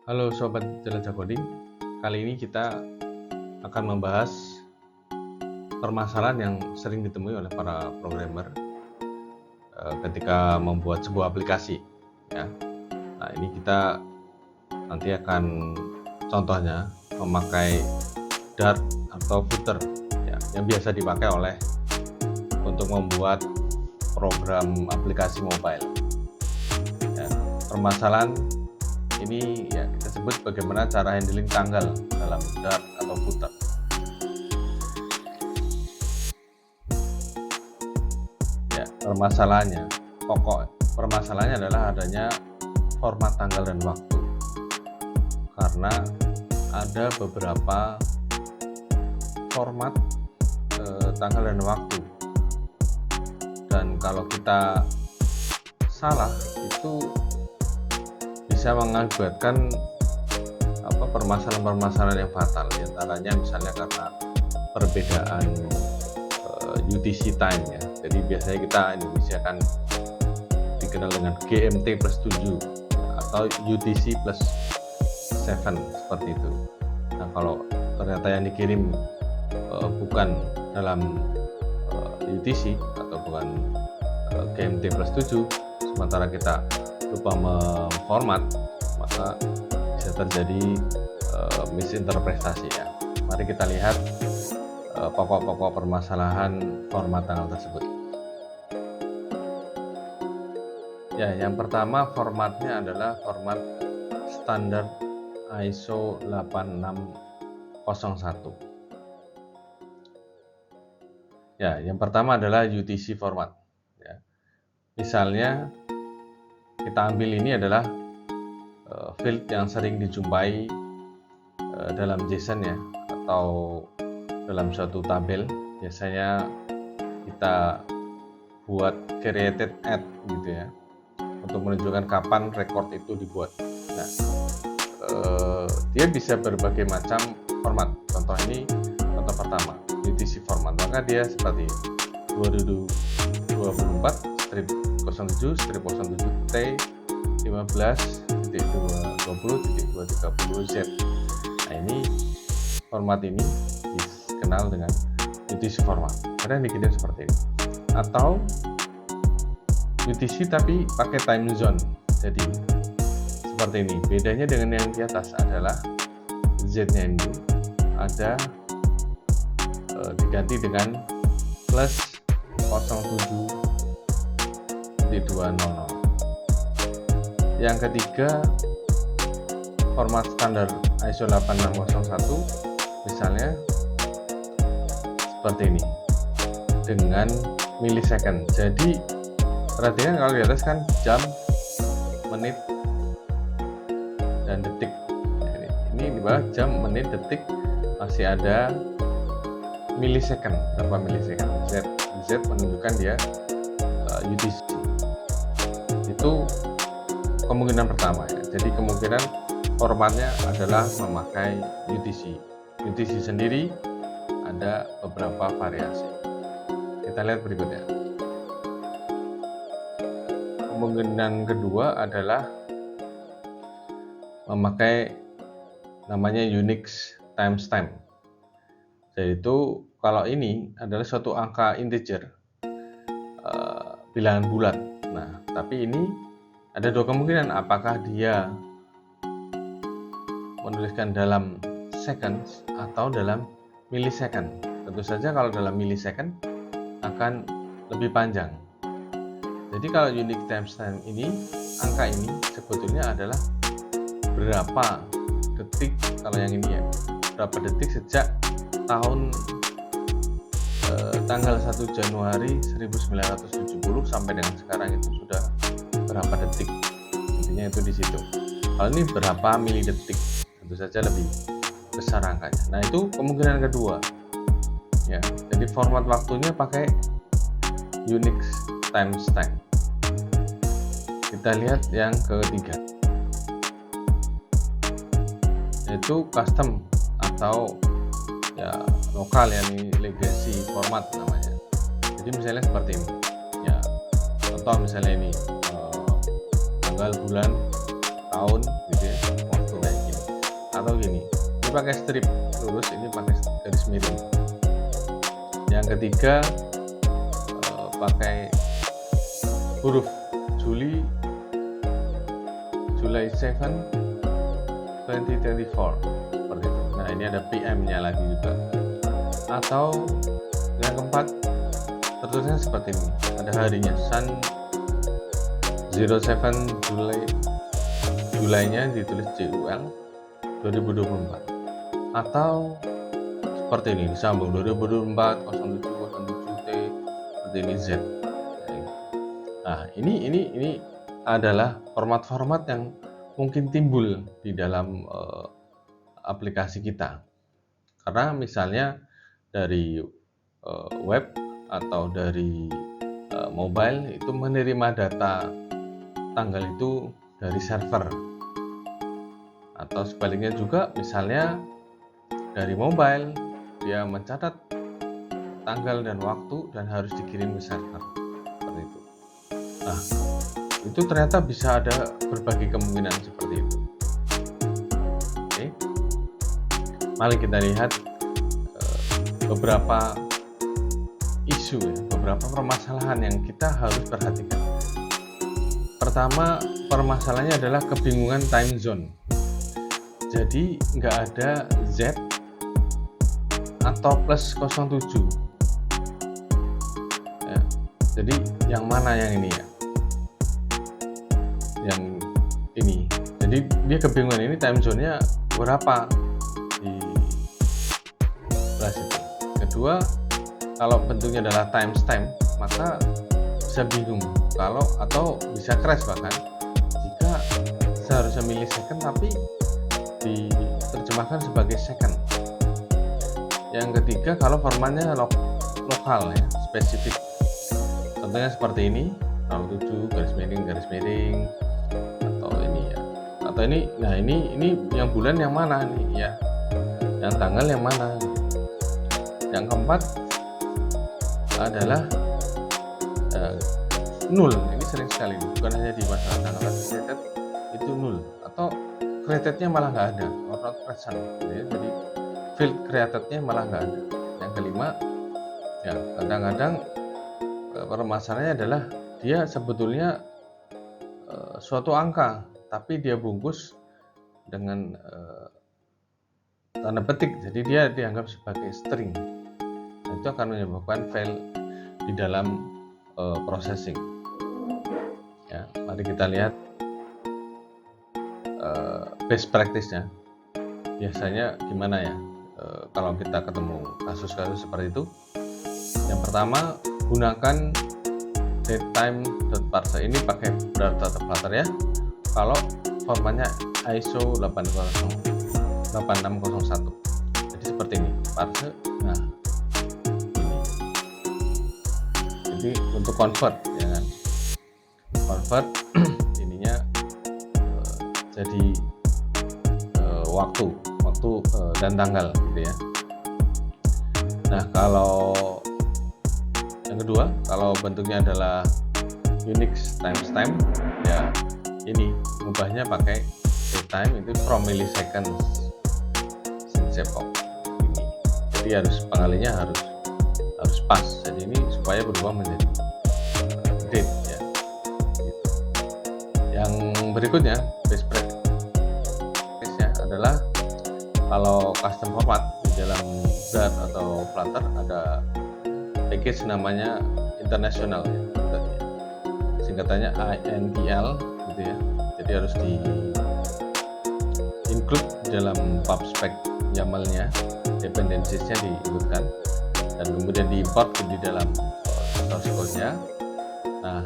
Halo Sobat Jelajah Coding, kali ini kita akan membahas permasalahan yang sering ditemui oleh para programmer ketika membuat sebuah aplikasi. Ya. Nah, ini kita nanti akan contohnya memakai Dart atau footer ya, yang biasa dipakai untuk membuat program aplikasi mobile. Ya, permasalahan ini ya kita sebut bagaimana cara handling tanggal dalam Dart atau footer. Ya, pokok permasalahannya adalah adanya format tanggal dan waktu. Karena ada beberapa format tanggal dan waktu. Dan kalau kita salah itu bisa mengakibatkan permasalahan-permasalahan yang fatal, diantaranya misalnya karena perbedaan UTC time ya. Jadi biasanya kita Indonesia kan dikenal dengan GMT plus 7 atau UTC plus 7 seperti itu. Nah, kalau ternyata yang dikirim bukan dalam UTC atau bukan GMT plus 7, sementara kita lupa memformat, maka bisa terjadi misinterpretasi ya. Mari kita lihat pokok-pokok permasalahan format tanggal tersebut. Ya, yang pertama formatnya adalah format standar ISO 8601. Ya, yang pertama adalah UTC format. Ya. Misalnya kita ambil ini adalah field yang sering dijumpai dalam JSON ya, atau dalam suatu tabel. Biasanya kita buat created at gitu ya, untuk menunjukkan kapan record itu dibuat. Nah, dia bisa berbagai macam format. Contoh ini, contoh pertama UTC format, maka dia seperti 2024/07/07T 15.20.230Z. Nah, ini format ini dikenal dengan UTC format. Ada yang dikirim seperti ini. Atau UTC tapi pakai time zone. Jadi seperti ini. Bedanya dengan yang di atas adalah Z-nya ini ada diganti dengan plus 07.200. Yang ketiga, format standar ISO 8601 misalnya seperti ini dengan milisecond. Jadi perhatikan kalau di atas kan jam, menit, dan detik. Ini di bawah jam, menit, detik, masih ada milisecond. Berapa milisecond? Z menunjukkan dia UTC. Itu kemungkinan pertama ya. Jadi kemungkinan formatnya adalah memakai UTC. UTC sendiri ada beberapa variasi. Kita lihat berikutnya. Kemungkinan kedua adalah memakai namanya Unix timestamp. Yaitu kalau ini adalah suatu angka integer, bilangan bulat. Nah, tapi ini ada dua kemungkinan, apakah dia menuliskan dalam seconds atau dalam millisecond. Tentu saja kalau dalam millisecond akan lebih panjang. Jadi kalau Unix timestamp ini, angka ini sebetulnya adalah berapa detik, kalau yang ini ya, berapa detik sejak tahun tanggal 1 Januari 1970 sampai dengan sekarang itu sudah berapa detik. Intinya itu di situ. Kalau ini berapa milidetik, tentu saja lebih besar angkanya. Nah, itu kemungkinan kedua. Ya, jadi format waktunya pakai Unix timestamp. Kita lihat yang ketiga, yaitu custom atau ya lokal, ya, ini legacy format namanya. Jadi misalnya seperti ini ya, contoh misalnya ini tanggal, bulan, tahun gitu ya, waktu kayak pakai strip lurus, ini pakai garis miring. Yang ketiga pakai huruf July 7 2024 seperti itu. Nah, ini ada PM-nya lagi juga. Atau yang keempat tertulisnya seperti ini, ada harinya, Sun 07 Julainya ditulis JUL 2024. Atau seperti ini disambung 2024 0707T seperti ini Z. Nah, ini adalah format-format yang mungkin timbul di dalam aplikasi kita. Karena misalnya dari web atau dari mobile itu menerima data tanggal itu dari server. Atau sebaliknya juga, misalnya dari mobile dia mencatat tanggal dan waktu dan harus dikirim ke server. Seperti itu. Nah, itu ternyata bisa ada berbagai kemungkinan seperti itu. Oke. Mari kita lihat beberapa isu ya, beberapa permasalahan yang kita harus perhatikan. Pertama, permasalahannya adalah kebingungan time zone. Jadi nggak ada Z atau plus 07 ya. Jadi yang mana yang ini ya, yang ini. Jadi dia kebingungan, ini time zone-nya berapa di sebelah situ. Kedua, kalau bentuknya adalah timestamp, maka bisa bingung kalau, atau bisa crash bahkan jika seharusnya millisecond tapi diterjemahkan sebagai second. Yang ketiga, kalau formatnya lokal ya, spesifik. Contohnya seperti ini, 07 garis miring atau ini ya. Atau ini, nah ini yang bulan yang mana nih ya? Yang tanggal yang mana? Yang keempat adalah nul. Ini sering sekali, bukan hanya di masalah tanggal created itu nul, atau creatednya malah nggak ada, not present ya. Jadi field creatednya malah nggak ada. Yang kelima ya, kadang-kadang permasalahannya adalah dia sebetulnya suatu angka tapi dia bungkus dengan tanda petik, jadi dia dianggap sebagai string. Nah, itu akan menyebabkan fail di dalam processing ya. Mari kita lihat best practice-nya biasanya gimana ya kalau kita ketemu kasus-kasus seperti itu. Yang pertama, gunakan datetime.parser. Ini pakai data flutter ya. Kalau formatnya ISO 8601. Jadi seperti ini, parser. Nah, ini. Jadi untuk convert ya kan. Convert ininya jadi waktu dan tanggal gitu ya. Nah, kalau yang kedua, kalau bentuknya adalah Unix timestamp ya, ini mengubahnya pakai datetime itu from milliseconds since epoch ini. Jadi harus pengalinya harus pas. Jadi ini supaya berubah menjadi date ya. Yang berikutnya best practice-nya adalah kalau custom format di dalam Dart atau Flutter ada package namanya international ya, singkatannya INTL gitu ya. Jadi harus di include di dalam pubspec YAML-nya, dependencies-nya diikutkan dan kemudian diimport di dalam source code-nya. Nah,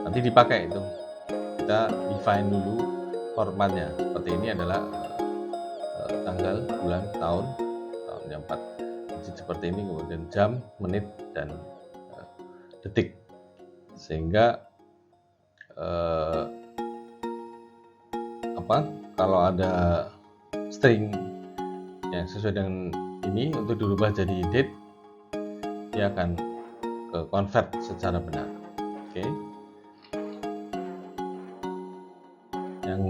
nanti dipakai itu, kita define dulu formatnya. Seperti ini adalah tanggal, bulan, tahunnya 4 digit seperti ini, kemudian jam, menit, dan detik. Sehingga kalau ada string yang sesuai dengan ini untuk dirubah jadi date, dia akan ke convert secara benar. Oke. Yang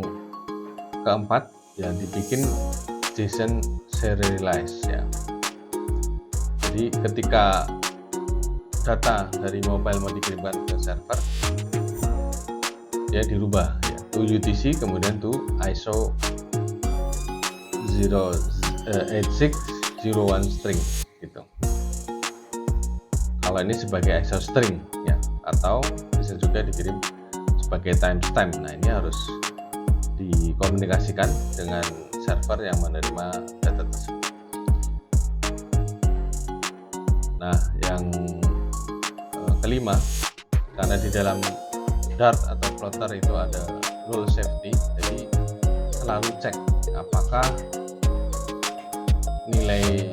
keempat ya, dibikin JSON serialize ya. Jadi ketika data dari mobile mau dikirimkan ke server, dia dirubah ya, to UTC kemudian to ISO 8601 string gitu. Kalau ini sebagai ISO string ya, atau bisa juga dikirim sebagai timestamp. Nah, ini harus dikomunikasikan dengan server yang menerima data tersebut. Nah, yang kelima, karena di dalam Dart atau Flutter itu ada rule safety, jadi selalu cek apakah nilai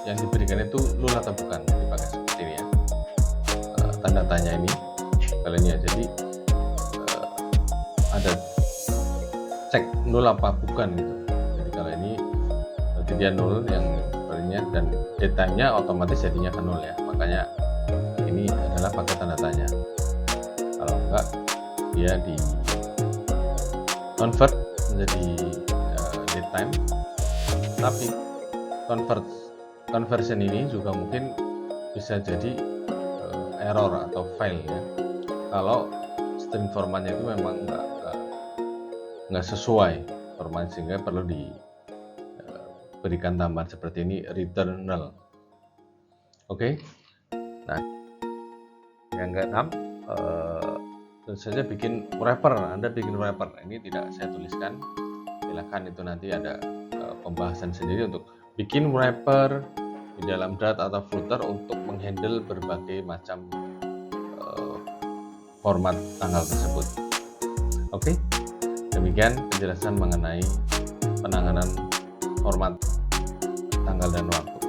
yang diberikan itu null atau bukan, dipakai seperti ini ya, tanda tanya ini kalian ya. Jadi ada cek null apa bukan gitu. Jadi kalau ini berarti dia null yang sebenarnya, dan datanya otomatis jadinya ke null ya, makanya ini adalah pakai tanda tanya. Kalau enggak, dia di convert menjadi datetime. Tapi conversion ini juga mungkin bisa jadi error atau fail ya, kalau string formatnya itu memang nggak sesuai format, sehingga perlu diberikan tambahan seperti ini, return null. Oke. Nah, yang keenam, tentu saja bikin wrapper. Anda bikin wrapper, ini tidak saya tuliskan, silakan itu nanti ada pembahasan sendiri untuk bikin wrapper di dalam Dart atau Flutter untuk menghandle berbagai macam format tanggal tersebut. Oke, demikian penjelasan mengenai penanganan format tanggal dan waktu.